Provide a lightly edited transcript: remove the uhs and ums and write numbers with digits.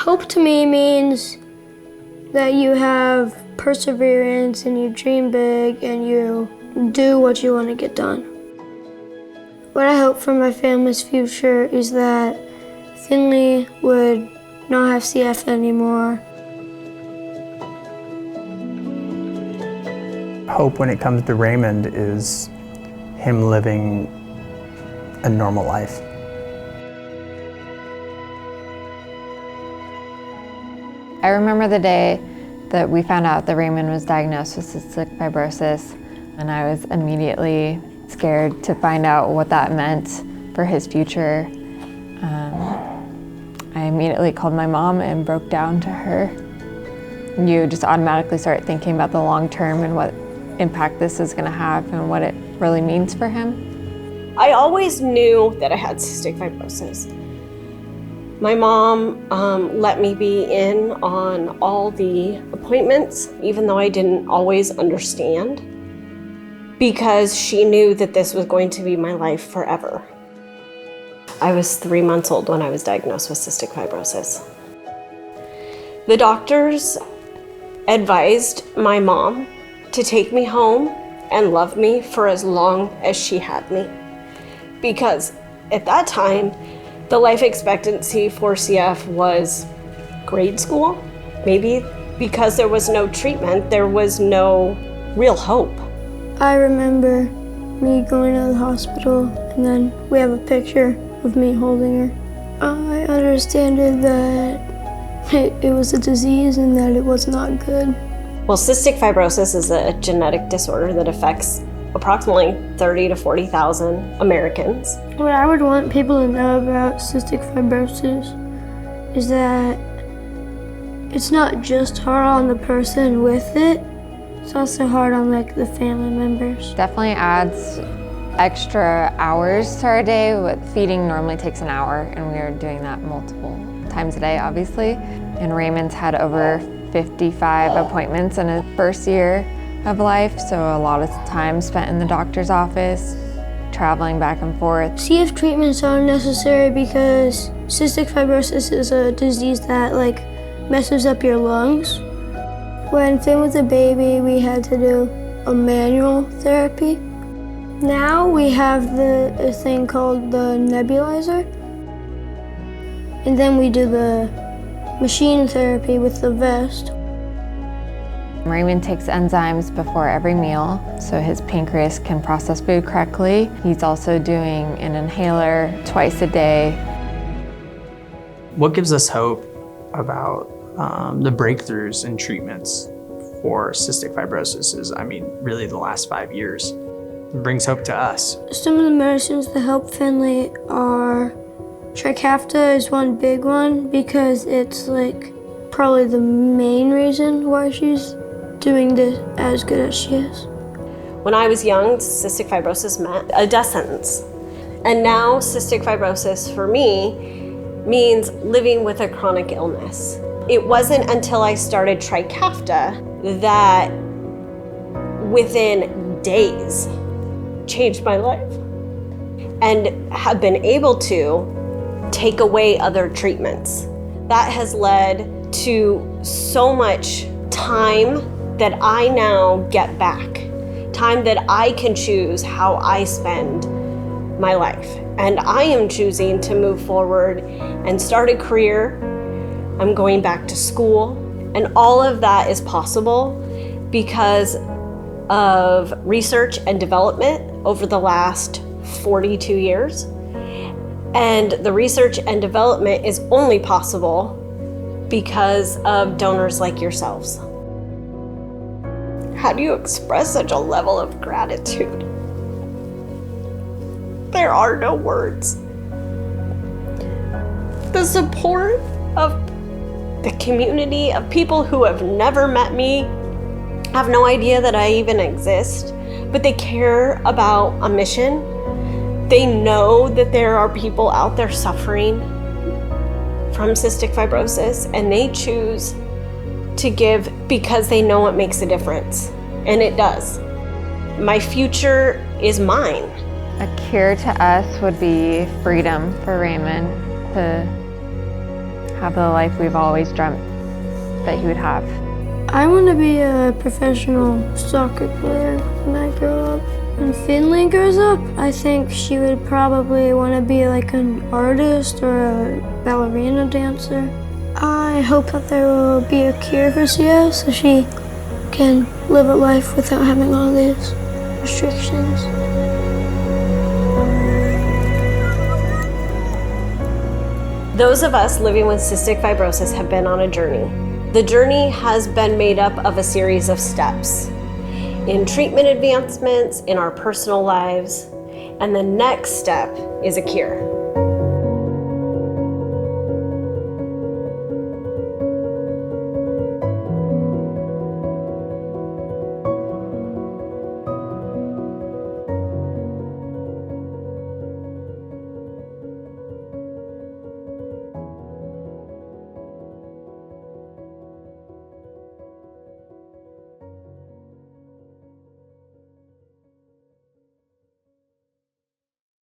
Hope to me means that you have perseverance and you dream big and you do what you want to get done. What I hope for my family's future is that Finley would not have CF anymore. Hope when it comes to Raymond is him living a normal life. I remember the day that we found out that Raymond was diagnosed with cystic fibrosis, and I was immediately scared to find out what that meant for his future. I immediately called my mom and broke down to her. You just automatically start thinking about the long term and what impact this is going to have and what it really means for him. I always knew that I had cystic fibrosis. My mom let me be in on all the appointments, even though I didn't always understand, because she knew that this was going to be my life forever. I was 3 months old when I was diagnosed with cystic fibrosis. The doctors advised my mom to take me home and love me for as long as she had me, because at that time, the life expectancy for CF was grade school. Maybe because there was no treatment, there was no real hope. I remember me going to the hospital, and then we have a picture of me holding her. I understood that it was a disease and that it was not good. Well, cystic fibrosis is a genetic disorder that affects approximately 30 to 40,000 Americans. What I would want people to know about cystic fibrosis is that it's not just hard on the person with it, it's also hard on the family members. Definitely adds extra hours to our day. Feeding normally takes an hour, and we are doing that multiple times a day, obviously. And Raymond's had over 55 appointments in his first year of life, so a lot of time spent in the doctor's office, traveling back and forth. CF treatments are necessary because cystic fibrosis is a disease that messes up your lungs. When Finn was a baby, we had to do a manual therapy. Now we have a thing called the nebulizer, and then we do the machine therapy with the vest. Raymond takes enzymes before every meal, so his pancreas can process food correctly. He's also doing an inhaler twice a day. What gives us hope about the breakthroughs in treatments for cystic fibrosis is, really the last 5 years. It brings hope to us. Some of the medicines that help Finley are Trikafta is one big one because it's probably the main reason why she's doing this as good as she is. When I was young, cystic fibrosis meant a death sentence. And now cystic fibrosis for me means living with a chronic illness. It wasn't until I started Trikafta that within days changed my life and have been able to take away other treatments. That has led to so much time that I now get back, time that I can choose how I spend my life. And I am choosing to move forward and start a career. I'm going back to school, and all of that is possible because of research and development over the last 42 years. And the research and development is only possible because of donors like yourselves. How do you express such a level of gratitude? There are no words. The support of the community, of people who have never met me, have no idea that I even exist, but they care about a mission. They know that there are people out there suffering from cystic fibrosis, and they choose to give because they know it makes a difference, and it does. My future is mine. A cure to us would be freedom for Raymond to have the life we've always dreamt that he would have. I want to be a professional soccer player when I grow up. When Finley grows up, I think she would probably want to be like an artist or a ballerina dancer. I hope that there will be a cure for CS so she can live a life without having all these restrictions. Those of us living with cystic fibrosis have been on a journey. The journey has been made up of a series of steps in treatment advancements, in our personal lives, and the next step is a cure.